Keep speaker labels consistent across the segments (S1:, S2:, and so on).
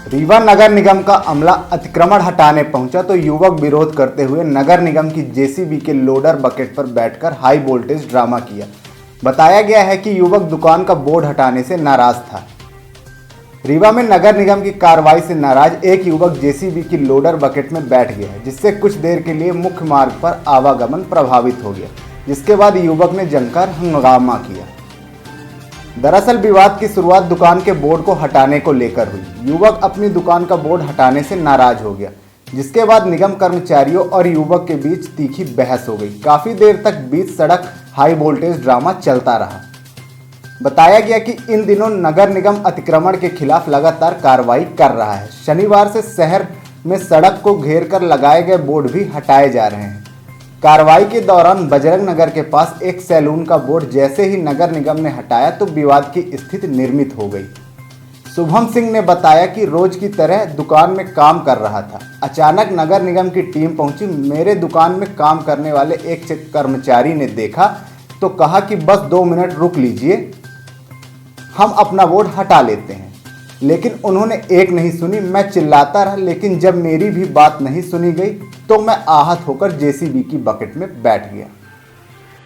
S1: रीवा नगर निगम का अमला अतिक्रमण हटाने पहुंचा तो युवक विरोध करते हुए नगर निगम की जेसीबी के लोडर बकेट पर बैठकर हाई वोल्टेज ड्रामा किया। बताया गया है कि युवक दुकान का बोर्ड हटाने से नाराज था। रीवा में नगर निगम की कार्रवाई से नाराज एक युवक जेसीबी की लोडर बकेट में बैठ गया, जिससे कुछ देर के लिए मुख्य मार्ग पर आवागमन प्रभावित हो गया, जिसके बाद युवक ने जमकर हंगामा किया। दरअसल विवाद की शुरुआत दुकान के बोर्ड को हटाने को लेकर हुई। युवक अपनी दुकान का बोर्ड हटाने से नाराज हो गया, जिसके बाद निगम कर्मचारियों और युवक के बीच तीखी बहस हो गई। काफी देर तक बीच सड़क हाई वोल्टेज ड्रामा चलता रहा। बताया गया कि इन दिनों नगर निगम अतिक्रमण के खिलाफ लगातार कार्रवाई कर रहा है। शनिवार से शहर में सड़क को घेर कर लगाए गए बोर्ड भी हटाए जा रहे हैं। कार्रवाई के दौरान बजरंग नगर के पास एक सैलून का बोर्ड जैसे ही नगर निगम ने हटाया तो विवाद की स्थिति निर्मित हो गई। शुभम सिंह ने बताया कि रोज की तरह दुकान में काम कर रहा था। अचानक नगर निगम की टीम पहुंची। मेरे दुकान में काम करने वाले एक कर्मचारी ने देखा तो कहा कि बस 2 मिनट रुक लीजिए, हम अपना बोर्ड हटा लेते हैं। लेकिन उन्होंने एक नहीं सुनी। मैं चिल्लाता रहा, लेकिन जब मेरी भी बात नहीं सुनी गई तो मैं आहत होकर जेसीबी की बकेट में बैठ गया।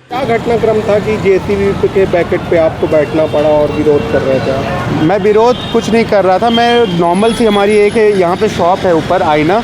S2: क्या घटनाक्रम था कि जेसीबी के बकेट पे आपको बैठना पड़ा और विरोध कर रहे थे?
S3: मैं विरोध कुछ नहीं कर रहा था। मैं नॉर्मल सी हमारी एक यहाँ पे शॉप है ऊपर आईना,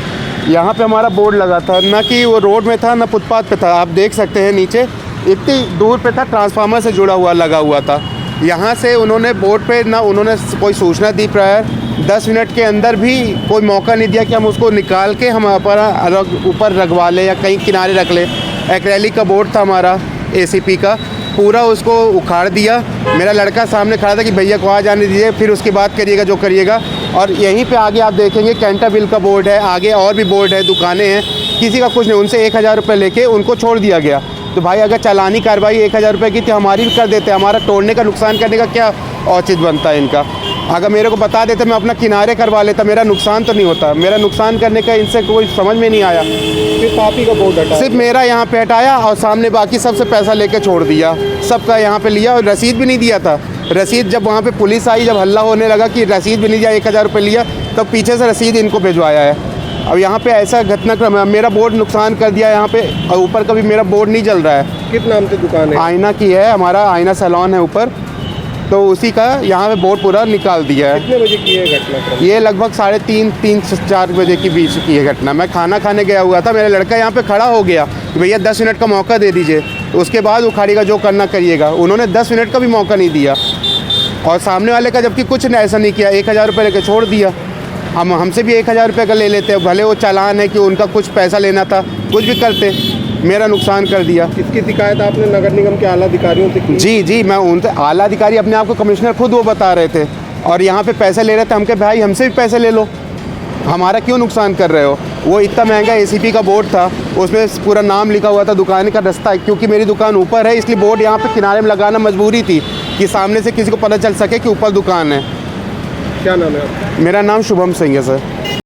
S3: यहाँ पे हमारा बोर्ड लगा था, ना कि वो रोड में था ना फुटपाथ पे था। आप देख सकते हैं नीचे इतनी दूर पे था, ट्रांसफार्मर से जुड़ा हुआ लगा हुआ था। यहाँ से उन्होंने बोर्ड पे ना उन्होंने कोई सूचना दी प्रायर, 10 मिनट के अंदर भी कोई मौका नहीं दिया कि हम उसको निकाल के हम ऊपर रखवा लें या कहीं किनारे रख लें। एक्रेलिक का बोर्ड था हमारा एसीपी का, पूरा उसको उखाड़ दिया। मेरा लड़का सामने खड़ा था कि भैया को आ जाने दीजिए, फिर उसके बाद करिएगा जो करिएगा। और यहीं पे आगे आप देखेंगे कैंटाबिल का बोर्ड है, आगे और भी बोर्ड है, दुकानें हैं, किसी का कुछ नहीं। उनसे 1000 रुपये लेके उनको छोड़ दिया गया। तो भाई अगर चालानी कार्रवाई 1000 रुपये की थी, हमारी भी कर देते। हमारा तोड़ने का नुकसान करने का क्या औचित्य बनता है इनका? अगर मेरे को बता देते मैं अपना किनारे करवा लेता, मेरा नुकसान तो नहीं होता। मेरा नुकसान करने का इनसे कोई समझ में नहीं आया।
S2: सिर्फ आप ही का बोर्ड हटाया?
S3: सिर्फ मेरा यहाँ पे हटाया और सामने बाकी सबसे पैसा लेके छोड़ दिया। सबका यहाँ पे लिया और रसीद भी नहीं दिया था। रसीद जब वहाँ पे पुलिस आई, जब हल्ला होने लगा कि रसीद भी नहीं दिया, 1000 रुपये लिया, तब पीछे से रसीद इनको भिजवाया है। अब यहाँ पे ऐसा घटनाक्रम है, मेरा बोर्ड नुकसान कर दिया यहाँ पे, और ऊपर का भी मेरा बोर्ड नहीं जल रहा है।
S2: किस नाम से दुकान है?
S3: आईना की है, हमारा आईना सैलून है ऊपर, तो उसी का यहाँ पे बोर्ड पूरा निकाल दिया है।
S2: कितने बजे की है घटना?
S3: ये लगभग 3:30 से 4 बजे के बीच की है घटना। मैं खाना खाने गया हुआ था, मेरा लड़का यहाँ पे खड़ा हो गया कि भैया 10 मिनट का मौका दे दीजिए, तो उसके बाद उखाड़िएगा जो करना करिएगा। उन्होंने 10 मिनट का भी मौका नहीं दिया और सामने वाले का जबकि कुछ ऐसा नहीं किया, 1000 रुपये लेकर छोड़ दिया। हमसे भी 1000 रुपये का ले लेते हैं, भले वो चालान है कि उनका कुछ पैसा लेना था, कुछ भी करते, मेरा नुकसान कर दिया।
S2: इसकी शिकायत आपने नगर निगम के आला अधिकारियों से की?
S3: जी, मैं उनसे, आला अधिकारी अपने आप को कमिश्नर खुद वो बता रहे थे और यहाँ पे पैसे ले रहे थे। हम कहे भाई हमसे भी पैसे ले लो, हमारा क्यों नुकसान कर रहे हो? वो इतना महंगा एसीपी का बोर्ड था, उसमें पूरा नाम लिखा हुआ था, दुकान का रास्ता, क्योंकि मेरी दुकान ऊपर है इसलिए बोर्ड यहाँ पे किनारे में लगाना मजबूरी थी कि सामने से किसी को पता चल सके कि ऊपर दुकान है।
S2: क्या नाम है आपका?
S3: मेरा नाम शुभम सिंह है सर।